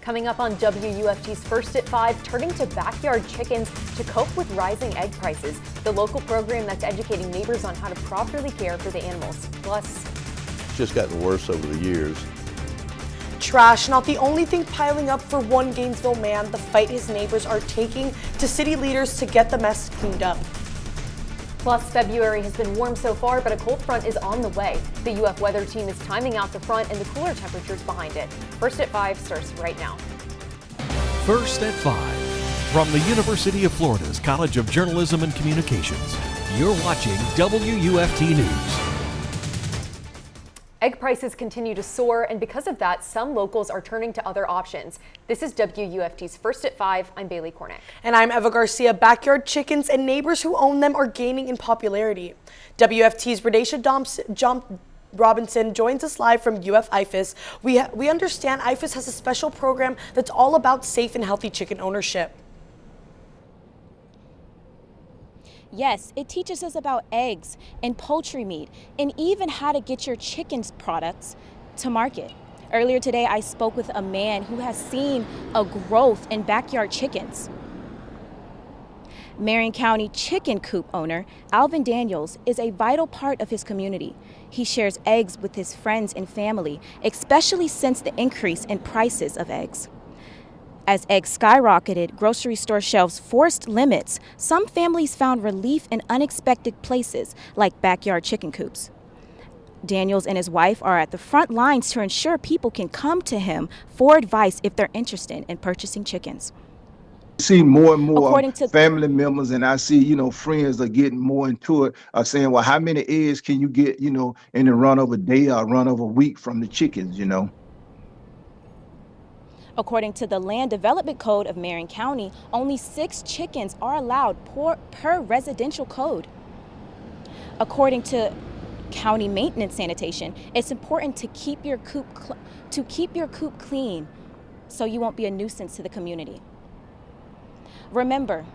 Coming up on WUFT's First at 5, turning to backyard chickens to cope with rising egg prices. The local program that's educating neighbors on how to properly care for the animals. Plus, it's just gotten worse over the years. Trash, not the only thing piling up for one Gainesville man, the fight his neighbors are taking to city leaders to get the mess cleaned up. Plus, February has been warm so far, but a cold front is on the way. The UF weather team is timing out the front and the cooler temperatures behind it. First at 5 starts right now. First at 5 from the University of Florida's College of Journalism and Communications. You're watching WUFT News. Egg prices continue to soar, and because of that, some locals are turning to other options. This is WUFT's First at 5. I'm Bailey Korinek. And I'm Eva Garcia. Backyard chickens and neighbors who own them are gaining in popularity. WFT's Radesha Robinson joins us live from UF-IFAS. We understand IFAS has a special program that's all about safe and healthy chicken ownership. Yes, it teaches us about eggs and poultry meat and even how to get your chicken's products to market. Earlier today, I spoke with a man who has seen a growth in backyard chickens. Marion County chicken coop owner Alvin Daniels is a vital part of his community. He shares eggs with his friends and family, especially since the increase in prices of eggs. As eggs skyrocketed, grocery store shelves forced limits. Some families found relief in unexpected places like backyard chicken coops. Daniels and his wife are at the front lines to ensure people can come to him for advice if they're interested in purchasing chickens. See more and more family members, and I see, friends are getting more into it, are saying, well, how many eggs can you get, in the run of a day or run of a week from the chickens, According to the Land Development Code of Marion County, only 6 chickens are allowed per residential code. According to county maintenance sanitation, it's important to keep your coop clean so you won't be a nuisance to the community. Remember,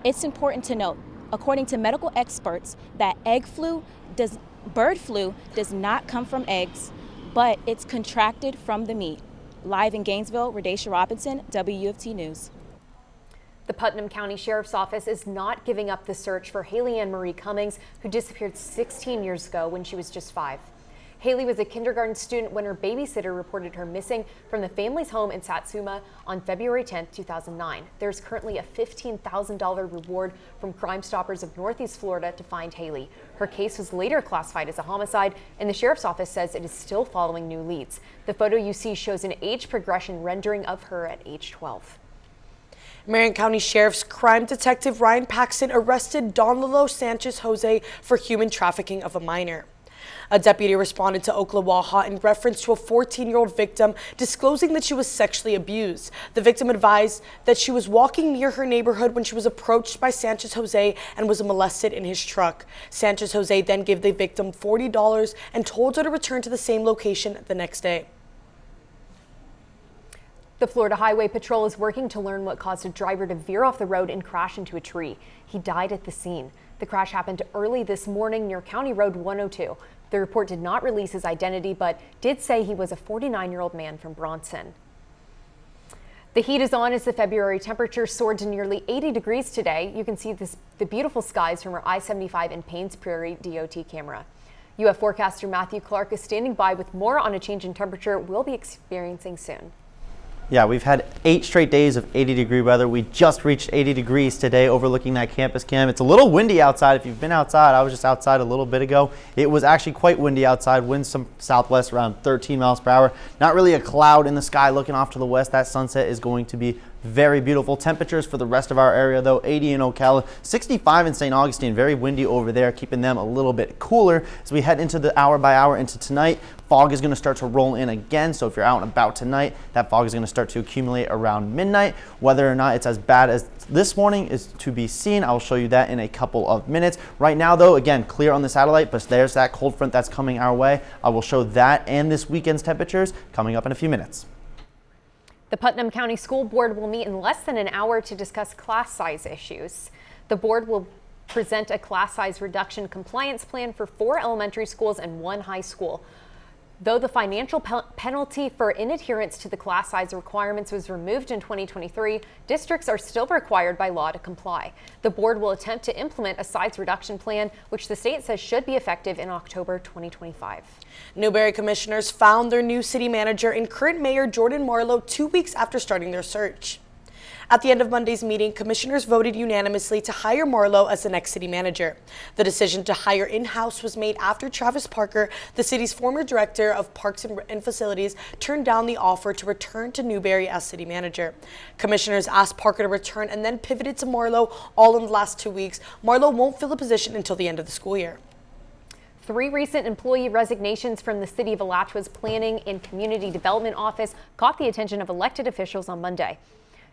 it's important to note, according to medical experts, that bird flu does not come from eggs, but it's contracted from the meat. Live in Gainesville, Radesha Robinson, WUFT News. The Putnam County Sheriff's Office is not giving up the search for Haley Ann Marie Cummings, who disappeared 16 years ago when she was just 5. Haley was a kindergarten student when her babysitter reported her missing from the family's home in Satsuma on February 10, 2009. There's currently a $15,000 reward from Crime Stoppers of Northeast Florida to find Haley. Her case was later classified as a homicide, and the Sheriff's Office says it is still following new leads. The photo you see shows an age progression rendering of her at age 12. Marion County Sheriff's Crime Detective Ryan Paxton arrested Donalo Sanchez Jose for human trafficking of a minor. A deputy responded to Oklawaha in reference to a 14-year-old victim disclosing that she was sexually abused. The victim advised that she was walking near her neighborhood when she was approached by Sanchez Jose and was molested in his truck. Sanchez Jose then gave the victim $40 and told her to return to the same location the next day. The Florida Highway Patrol is working to learn what caused a driver to veer off the road and crash into a tree. He died at the scene. The crash happened early this morning near County Road 102. The report did not release his identity, but did say he was a 49-year-old man from Bronson. The heat is on as the February temperature soared to nearly 80 degrees today. You can see the beautiful skies from our I-75 and Paynes Prairie DOT camera. UF forecaster Matthew Clark is standing by with more on a change in temperature we'll be experiencing soon. Yeah, we've had 8 straight days of 80-degree weather. We just reached 80 degrees today overlooking that campus cam. It's a little windy outside. If you've been outside, I was just outside a little bit ago. It was actually quite windy outside. Winds some southwest around 13 miles per hour. Not really a cloud in the sky looking off to the west. That sunset is going to be very beautiful. Temperatures for the rest of our area, though, 80 in Ocala, 65 in St. Augustine. Very windy over there, keeping them a little bit cooler. As we head into the hour by hour into tonight, fog is going to start to roll in again. So if you're out and about tonight, that fog is going to start to accumulate around midnight. Whether or not it's as bad as this morning is to be seen. I will show you that in a couple of minutes. Right now, though, again, clear on the satellite, but there's that cold front that's coming our way. I will show that and this weekend's temperatures coming up in a few minutes. The Putnam County School Board will meet in less than an hour to discuss class size issues. The board will present a class size reduction compliance plan for 4 elementary schools and 1 high school. Though the financial penalty for inadherence to the class size requirements was removed in 2023, districts are still required by law to comply. The board will attempt to implement a size reduction plan, which the state says should be effective in October 2025. Newberry commissioners found their new city manager in current Mayor Jordan Marlowe 2 weeks after starting their search. At the end of Monday's meeting, commissioners voted unanimously to hire Marlowe as the next city manager. The decision to hire in-house was made after Travis Parker, the city's former director of Parks and Facilities, turned down the offer to return to Newberry as city manager. Commissioners asked Parker to return and then pivoted to Marlowe all in the last 2 weeks. Marlowe won't fill the position until the end of the school year. 3 recent employee resignations from the City of Alachua's Planning and Community Development Office caught the attention of elected officials on Monday.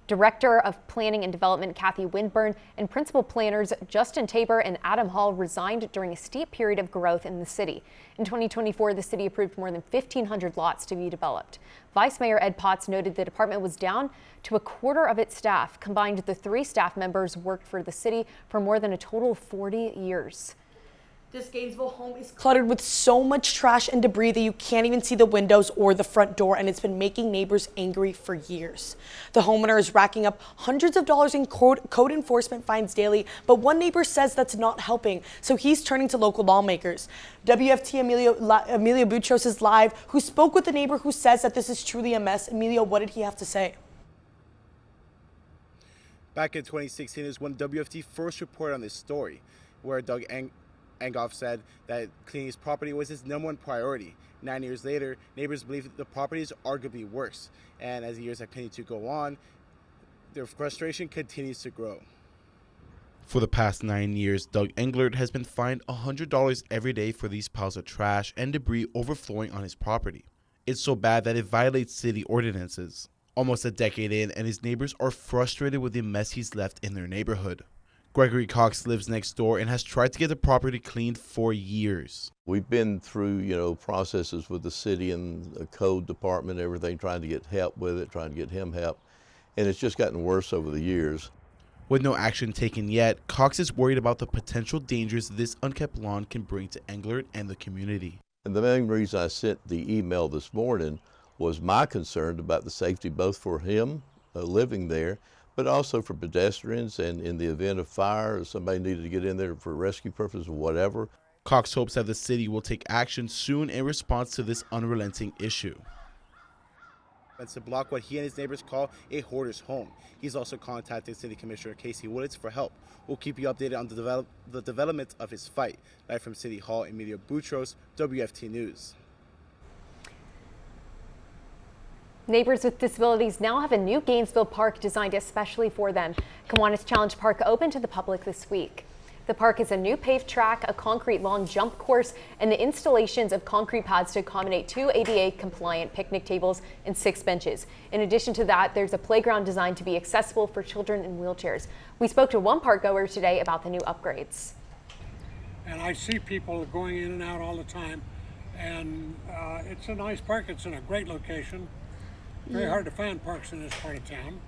Director of Planning and Development Kathy Winburn and Principal Planners Justin Tabor and Adam Hall resigned during a steep period of growth in the city. In 2024, the city approved more than 1,500 lots to be developed. Vice Mayor Ed Potts noted the department was down to a quarter of its staff. Combined, the 3 staff members worked for the city for more than a total of 40 years. This Gainesville home is cluttered with so much trash and debris that you can't even see the windows or the front door, and it's been making neighbors angry for years. The homeowner is racking up hundreds of dollars in code enforcement fines daily, but one neighbor says that's not helping, so he's turning to local lawmakers. WFT Emilio Boutros is live, who spoke with the neighbor who says that this is truly a mess. Emilio, what did he have to say? Back in 2016 is when WFT first reported on this story, where Doug Angoff said that cleaning his property was his #1 priority. 9 years later, neighbors believe that the property is arguably worse. And as the years have continued to go on, their frustration continues to grow. For the past 9 years, Doug Englert has been fined $100 every day for these piles of trash and debris overflowing on his property. It's so bad that it violates city ordinances. Almost a decade in, and his neighbors are frustrated with the mess he's left in their neighborhood. Gregory Cox lives next door and has tried to get the property cleaned for years. We've been through, processes with the city and the code department, everything, trying to get help with it, trying to get him help. And it's just gotten worse over the years. With no action taken yet, Cox is worried about the potential dangers this unkept lawn can bring to Englert and the community. And the main reason I sent the email this morning was my concern about the safety both for him living there, but also for pedestrians, and in the event of fire, if somebody needed to get in there for rescue purposes or whatever. Cox hopes that the city will take action soon in response to this unrelenting issue. To block what he and his neighbors call a hoarder's home. He's also contacted City Commissioner Casey Wooditz for help. We'll keep you updated on the development of his fight. Live from City Hall, Emilio Boutros, WFT News. Neighbors with disabilities now have a new Gainesville park designed especially for them. Kiwanis Challenge Park opened to the public this week. The park is a new paved track, a concrete long jump course, and the installations of concrete pads to accommodate 2 ADA-compliant picnic tables and 6 benches. In addition to that, there's a playground designed to be accessible for children in wheelchairs. We spoke to one park goer today about the new upgrades. And I see people going in and out all the time, and it's a nice park. It's in a great location. Very hard to find parks in this part of town.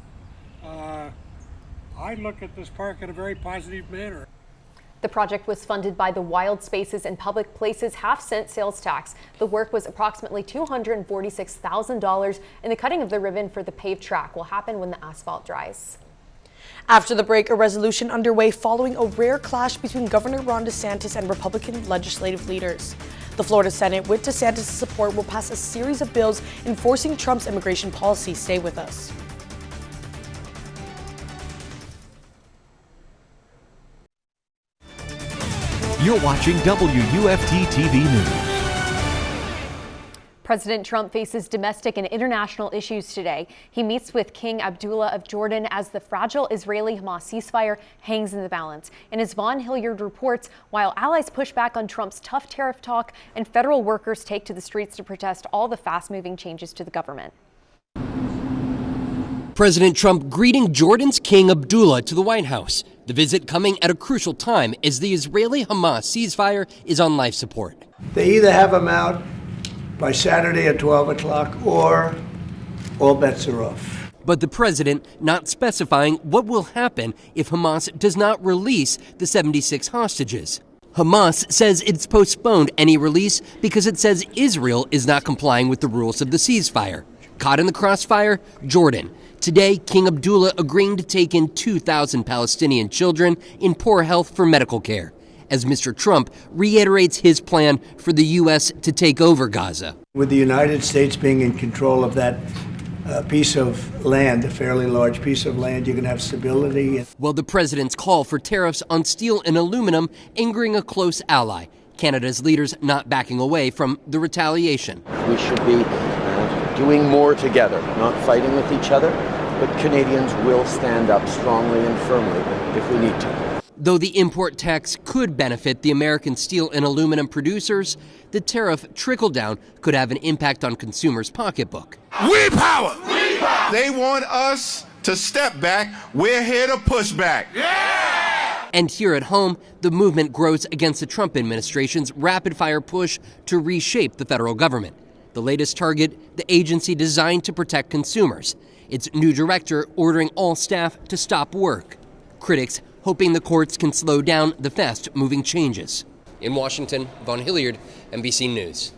I look at this park in a very positive manner. The project was funded by the Wild Spaces and Public Places half-cent sales tax. The work was approximately $246,000, and the cutting of the ribbon for the paved track will happen when the asphalt dries. After the break, a resolution underway following a rare clash between Governor Ron DeSantis and Republican legislative leaders. The Florida Senate, with DeSantis' support, will pass a series of bills enforcing Trump's immigration policy. Stay with us. You're watching WUFT-TV News. President Trump faces domestic and international issues today. He meets with King Abdullah of Jordan as the fragile Israeli-Hamas ceasefire hangs in the balance. And as Vaughn Hilliard reports, while allies push back on Trump's tough tariff talk and federal workers take to the streets to protest all the fast-moving changes to the government. President Trump greeting Jordan's King Abdullah to the White House. The visit coming at a crucial time as the Israeli-Hamas ceasefire is on life support. They either have him out by Saturday at 12 o'clock, or all bets are off. But the president not specifying what will happen if Hamas does not release the 76 hostages. Hamas says it's postponed any release because it says Israel is not complying with the rules of the ceasefire. Caught in the crossfire, Jordan. Today, King Abdullah agreeing to take in 2,000 Palestinian children in poor health for medical care, as Mr. Trump reiterates his plan for the U.S. to take over Gaza. With the United States being in control of that piece of land, a fairly large piece of land, you can have stability. Well, the president's call for tariffs on steel and aluminum angering a close ally. Canada's leaders not backing away from the retaliation. We should be doing more together, not fighting with each other, but Canadians will stand up strongly and firmly if we need to. Though the import tax could benefit the American steel and aluminum producers, the tariff trickle-down could have an impact on consumers' pocketbook. We power! We power! They want us to step back. We're here to push back. Yeah! And here at home, the movement grows against the Trump administration's rapid-fire push to reshape the federal government. The latest target, the agency designed to protect consumers. Its new director ordering all staff to stop work. Critics hoping the courts can slow down the fast-moving changes. In Washington, Vaughn Hilliard, NBC News.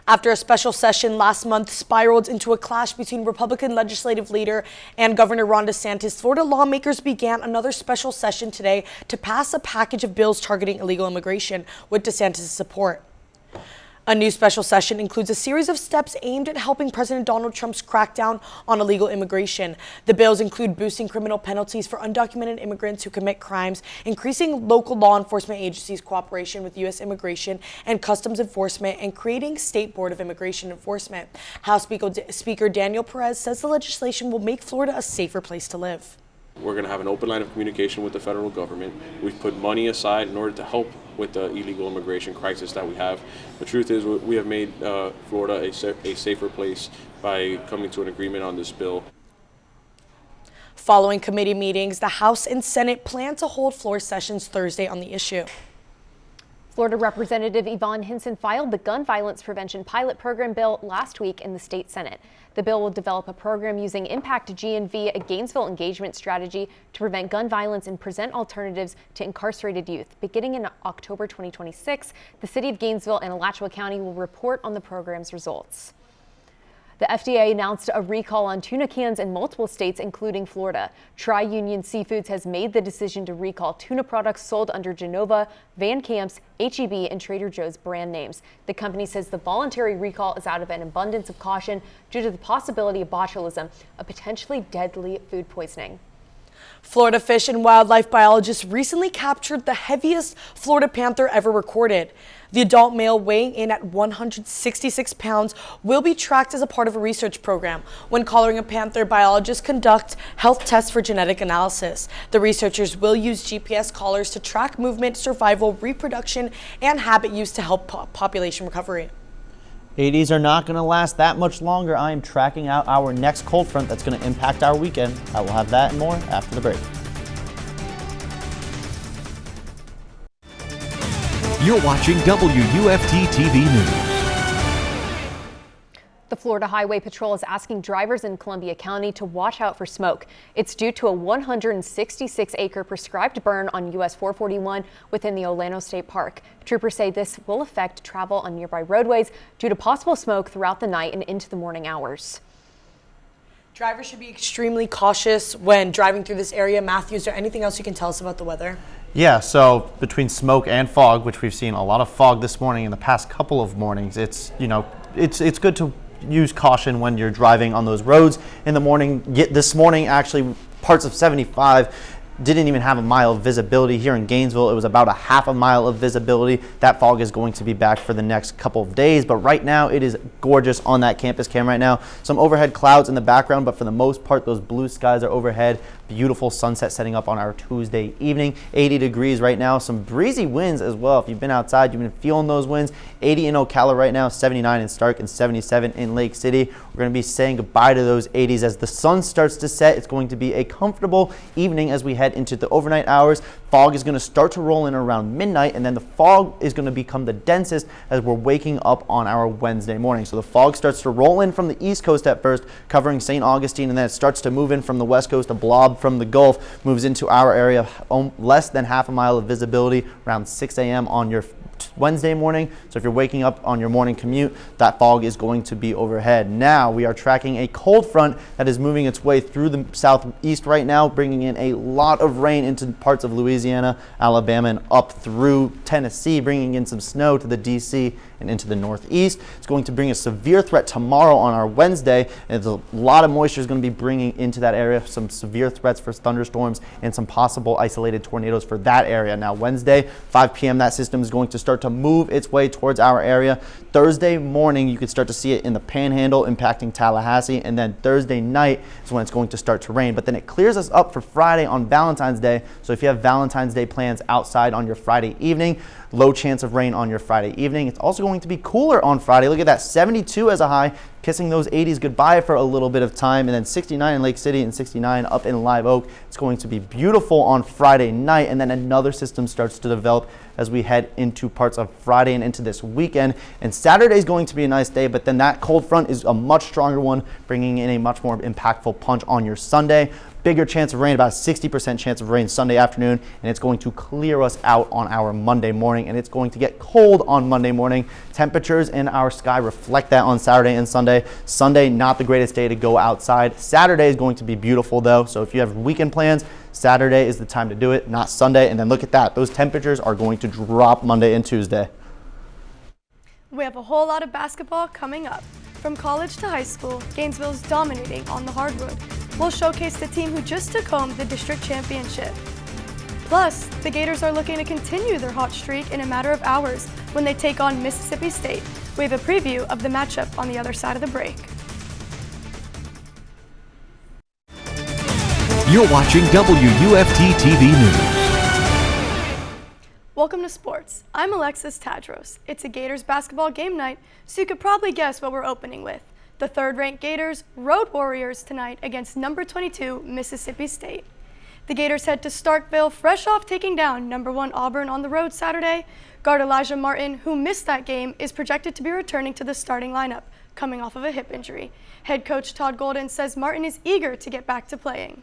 After a special session last month spiraled into a clash between Republican legislative leader and Governor Ron DeSantis, Florida lawmakers began another special session today to pass a package of bills targeting illegal immigration with DeSantis' support. A new special session includes a series of steps aimed at helping President Donald Trump's crackdown on illegal immigration. The bills include boosting criminal penalties for undocumented immigrants who commit crimes, increasing local law enforcement agencies' cooperation with U.S. Immigration and Customs Enforcement, and creating State Board of Immigration Enforcement. House Speaker Daniel Perez says the legislation will make Florida a safer place to live. We're going to have an open line of communication with the federal government. We've put money aside in order to help with the illegal immigration crisis that we have. The truth is we have made Florida a safer place by coming to an agreement on this bill. Following committee meetings, the House and Senate plan to hold floor sessions Thursday on the issue. Florida Representative Yvonne Hinson filed the Gun Violence Prevention Pilot Program bill last week in the state Senate. The bill will develop a program using Impact GNV, a Gainesville engagement strategy to prevent gun violence and present alternatives to incarcerated youth. Beginning in October 2026, the city of Gainesville and Alachua County will report on the program's results. The FDA announced a recall on tuna cans in multiple states, including Florida. Tri-Union Seafoods has made the decision to recall tuna products sold under Genova, Van Camp's, H-E-B, and Trader Joe's brand names. The company says the voluntary recall is out of an abundance of caution due to the possibility of botulism, a potentially deadly food poisoning. Florida fish and wildlife biologists recently captured the heaviest Florida panther ever recorded. The adult male, weighing in at 166 pounds, will be tracked as a part of a research program. When collaring a panther, biologists conduct health tests for genetic analysis. The researchers will use GPS collars to track movement, survival, reproduction, and habit use to help population recovery. 80s are not going to last that much longer. I am tracking out our next cold front that's going to impact our weekend. I will have that and more after the break. You're watching WUFT-TV News. The Florida Highway Patrol is asking drivers in Columbia County to watch out for smoke. It's due to a 166-acre prescribed burn on US 441 within the Olano State Park. Troopers say this will affect travel on nearby roadways due to possible smoke throughout the night and into the morning hours. Drivers should be extremely cautious when driving through this area. Matthew, is there anything else you can tell us about the weather? Yeah, so between smoke and fog, which we've seen a lot of fog this morning in the past couple of mornings, it's good to use caution when you're driving on those roads in the morning. This morning, actually, parts of 75 didn't even have a mile of visibility. Here in Gainesville, it was about a half a mile of visibility. That fog is going to be back for the next couple of days, but right now it is gorgeous on that campus cam right now. Some overhead clouds in the background, but for the most part, those blue skies are overhead. Beautiful sunset setting up on our Tuesday evening. 80 degrees right now. Some breezy winds as well. If you've been outside, you've been feeling those winds. 80 in Ocala right now, 79 in Stark, and 77 in Lake City. We're going to be saying goodbye to those 80s as the sun starts to set. It's going to be a comfortable evening as we head head into the overnight hours, fog is going to start to roll in around midnight, and then the fog is going to become the densest as we're waking up on our Wednesday morning. So the fog starts to roll in from the East Coast at first, covering St. Augustine, and then it starts to move in from the West Coast. A blob from the Gulf moves into our area, less than half a mile of visibility around 6 a.m. on your Wednesday morning. So if you're waking up on your morning commute, that fog is going to be overhead. Now we are tracking a cold front that is moving its way through the southeast right now, bringing in a lot of rain into parts of Louisiana, Alabama, and up through Tennessee, bringing in some snow to the DC and into the northeast. It's going to bring a severe threat tomorrow on our Wednesday, and a lot of moisture is going to be bringing into that area, some severe threats for thunderstorms and some possible isolated tornadoes for that area. Now Wednesday, 5 p.m., that system is going to start to move its way towards our area. Thursday morning, you could start to see it in the Panhandle impacting Tallahassee, and then Thursday night is when it's going to start to rain. But then it clears us up for Friday on Valentine's Day. So if you have Valentine's Day plans outside on your Friday evening, low chance of rain on your Friday evening. It's also going to be cooler on Friday. Look at that, 72 as a high, kissing those 80s goodbye for a little bit of time, and then 69 in Lake City and 69 up in Live Oak. It's going to be beautiful on Friday night, and then another system starts to develop as we head into parts of Friday and into this weekend. And Saturday is going to be a nice day, but then that cold front is a much stronger one, bringing in a much more impactful punch on your Sunday. Bigger chance of rain, about a 60% chance of rain Sunday afternoon, and it's going to clear us out on our Monday morning, and it's going to get cold on Monday morning. Temperatures in our sky reflect that on Saturday and Sunday. Sunday, not the greatest day to go outside. Saturday is going to be beautiful though, so if you have weekend plans, Saturday is the time to do it, not Sunday. And then look at that, those temperatures are going to drop Monday and Tuesday. We have a whole lot of basketball coming up. From college to high school, Gainesville's dominating on the hardwood. We'll showcase the team who just took home the district championship. Plus, the Gators are looking to continue their hot streak in a matter of hours when they take on Mississippi State. We have a preview of the matchup on the other side of the break. You're watching WUFT-TV News. Welcome to sports. I'm Alexis Tadros. It's a Gators basketball game night, so you could probably guess what we're opening with. The third-ranked Gators road warriors tonight against number 22 Mississippi State. The Gators head to Starkville fresh off taking down number 1 Auburn on the road Saturday. Guard Elijah Martin, who missed that game, is projected to be returning to the starting lineup, coming off of a hip injury. Head coach Todd Golden says Martin is eager to get back to playing.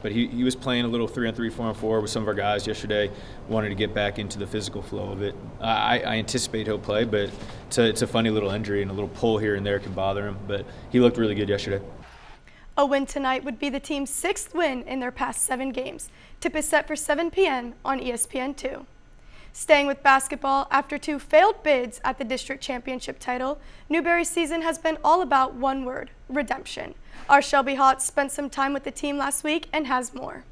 But he was playing a little 3-on-3, 4-on-4 with some of our guys yesterday, wanted to get back into the physical flow of it. I anticipate he'll play, but it's a funny little injury, and a little pull here and there can bother him, but he looked really good yesterday. A win tonight would be the team's 6th win in their past 7 games. Tip is set for 7 p.m. on ESPN2. Staying with basketball, after 2 failed bids at the district championship title, Newberry's season has been all about one word: redemption. Our Shelby Hawks spent some time with the team last week and has more.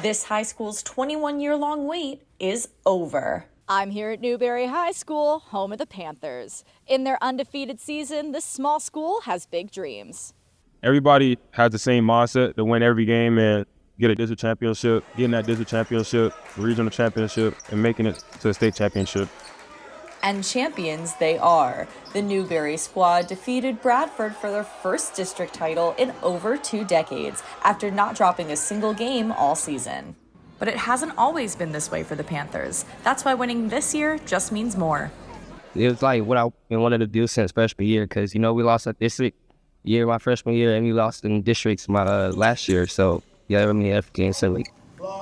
This high school's 21-year-long wait is over. I'm here at Newberry High School, home of the Panthers. In their undefeated season, this small school has big dreams. Everybody has the same mindset to win every game and get a district championship, getting that district championship, regional championship, and making it to a state championship. And champions they are. The Newberry squad defeated Bradford for their first district title in over 2 decades, after not dropping a single game all season. But it hasn't always been this way for the Panthers. That's why winning this year just means more. It was like what I've been wanting to do since freshman year, because, we lost a district year my freshman year, and we lost in districts my last year. So, yeah, I mean, games silly.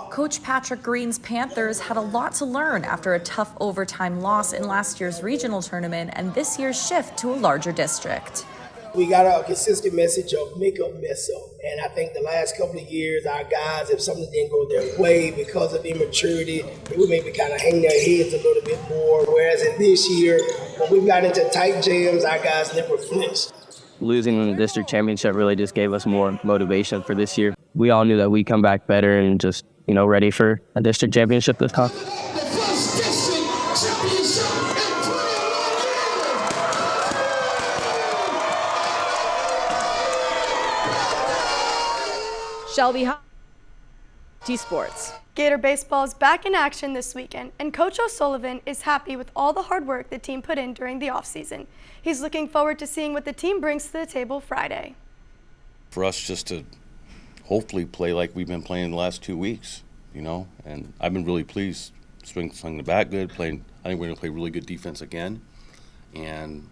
Coach Patrick Green's Panthers had a lot to learn after a tough overtime loss in last year's regional tournament and this year's shift to a larger district. We got a consistent message of make up, mess up. And I think the last couple of years, our guys, if something didn't go their way because of immaturity, they would maybe kind of hang their heads a little bit more. Whereas in this year, when we got into tight jams, our guys never flinched. Losing in the district championship really just gave us more motivation for this year. We all knew that we'd come back better and just, ready for a district championship this time. Shelby Hawks, T Sports. Gator baseball is back in action this weekend, and Coach O'Sullivan is happy with all the hard work the team put in during the offseason. He's looking forward to seeing what the team brings to the table Friday. For us just to hopefully play like we've been playing the last 2 weeks, you know, and I've been really pleased. Swinging the bat good, playing. I think we're going to play really good defense again, and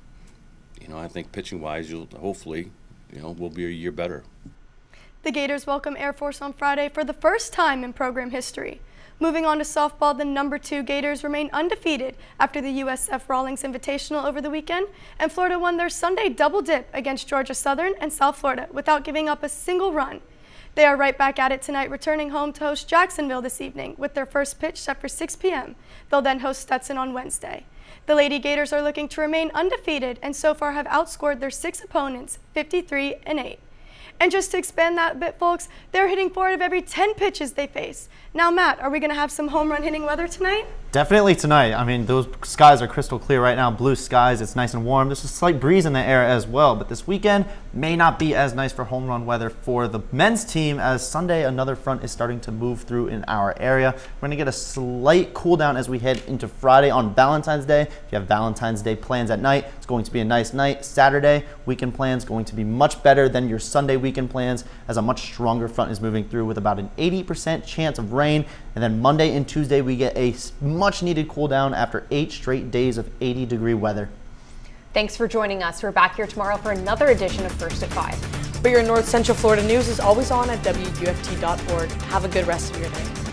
you know, I think pitching-wise, hopefully, you know, we'll be a year better. The Gators welcome Air Force on Friday for the first time in program history. Moving on to softball, the number 2 Gators remain undefeated after the USF Rawlings Invitational over the weekend, and Florida won their Sunday double dip against Georgia Southern and South Florida without giving up a single run. They are right back at it tonight, returning home to host Jacksonville this evening with their first pitch set for 6 p.m. They'll then host Stetson on Wednesday. The Lady Gators are looking to remain undefeated and so far have outscored their 6 opponents 53-8. And just to expand that a bit, folks, they're hitting 4 out of every 10 pitches they face. Now, Matt, are we going to have some home run hitting weather tonight? Definitely tonight. I mean, those skies are crystal clear right now. Blue skies, it's nice and warm. There's a slight breeze in the air as well, but this weekend may not be as nice for home run weather for the men's team, as Sunday another front is starting to move through in our area. We're going to get a slight cool down as we head into Friday on Valentine's Day. If you have Valentine's Day plans at night, it's going to be a nice night. Saturday weekend plans going to be much better than your Sunday weekend plans, as a much stronger front is moving through with about an 80% chance of rain. And then Monday and Tuesday we get a much needed cool down after 8 straight days of 80-degree weather. Thanks for joining us. We're back here tomorrow for another edition of First at 5. But your North Central Florida news is always on at WUFT.org. Have a good rest of your day.